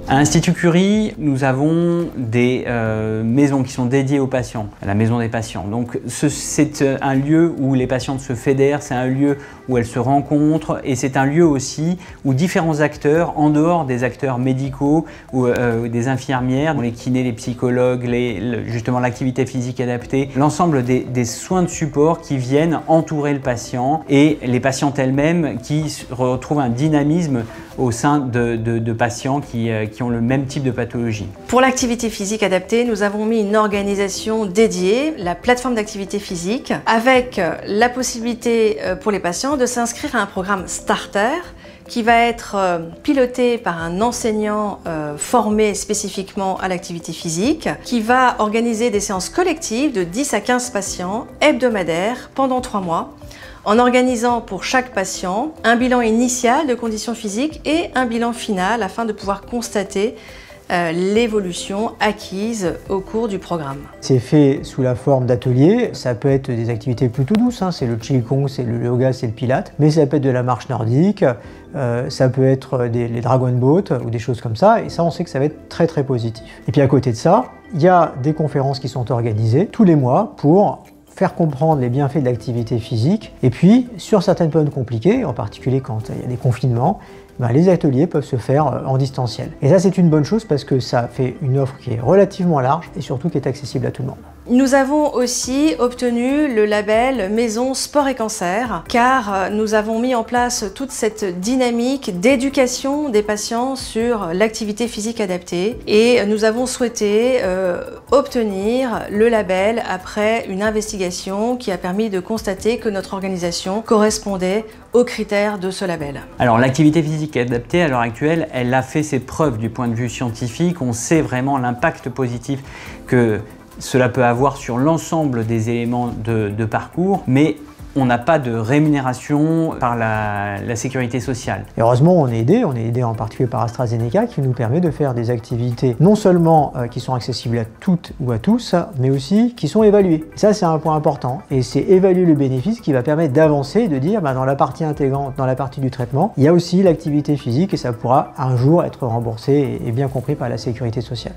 À l'Institut Curie, nous avons des maisons qui sont dédiées aux patients, la maison des patients. Donc c'est un lieu où les patientes se fédèrent, c'est un lieu où elles se rencontrent et c'est un lieu aussi où différents acteurs, en dehors des acteurs médicaux ou des infirmières, les kinés, les psychologues, justement l'activité physique adaptée, l'ensemble des soins de support qui viennent entourer le patient et les patientes elles-mêmes qui retrouvent un dynamisme au sein de patients qui ont le même type de pathologie. Pour l'activité physique adaptée, nous avons mis une organisation dédiée, la plateforme d'activité physique, avec la possibilité pour les patients de s'inscrire à un programme Starter qui va être piloté par un enseignant formé spécifiquement à l'activité physique, qui va organiser des séances collectives de 10 à 15 patients hebdomadaires pendant 3 mois, en organisant pour chaque patient un bilan initial de conditions physiques et un bilan final afin de pouvoir constater l'évolution acquise au cours du programme. C'est fait sous la forme d'ateliers, ça peut être des activités plutôt douces, c'est le Qigong, c'est le yoga, c'est le pilate, mais ça peut être de la marche nordique, ça peut être les dragon boat ou des choses comme ça, et ça on sait que ça va être très positif. Et puis à côté de ça, il y a des conférences qui sont organisées tous les mois pour faire comprendre les bienfaits de l'activité physique, et puis sur certaines périodes compliquées, en particulier quand il y a des confinements, les ateliers peuvent se faire en distanciel. Et ça c'est une bonne chose parce que ça fait une offre qui est relativement large et surtout qui est accessible à tout le monde. Nous avons aussi obtenu le label Maison Sport et Cancer car nous avons mis en place toute cette dynamique d'éducation des patients sur l'activité physique adaptée et nous avons souhaité obtenir le label après une investigation qui a permis de constater que notre organisation correspondait aux critères de ce label. Alors l'activité physique adaptée à l'heure actuelle, elle a fait ses preuves du point de vue scientifique, on sait vraiment l'impact positif que cela peut avoir sur l'ensemble des éléments de parcours, mais on n'a pas de rémunération par la sécurité sociale. Et heureusement, on est aidé en particulier par AstraZeneca qui nous permet de faire des activités non seulement qui sont accessibles à toutes ou à tous, mais aussi qui sont évaluées. Et ça, c'est un point important. Et c'est évaluer le bénéfice qui va permettre d'avancer et de dire dans la partie intégrante, dans la partie du traitement, il y a aussi l'activité physique et ça pourra un jour être remboursé et bien compris par la sécurité sociale.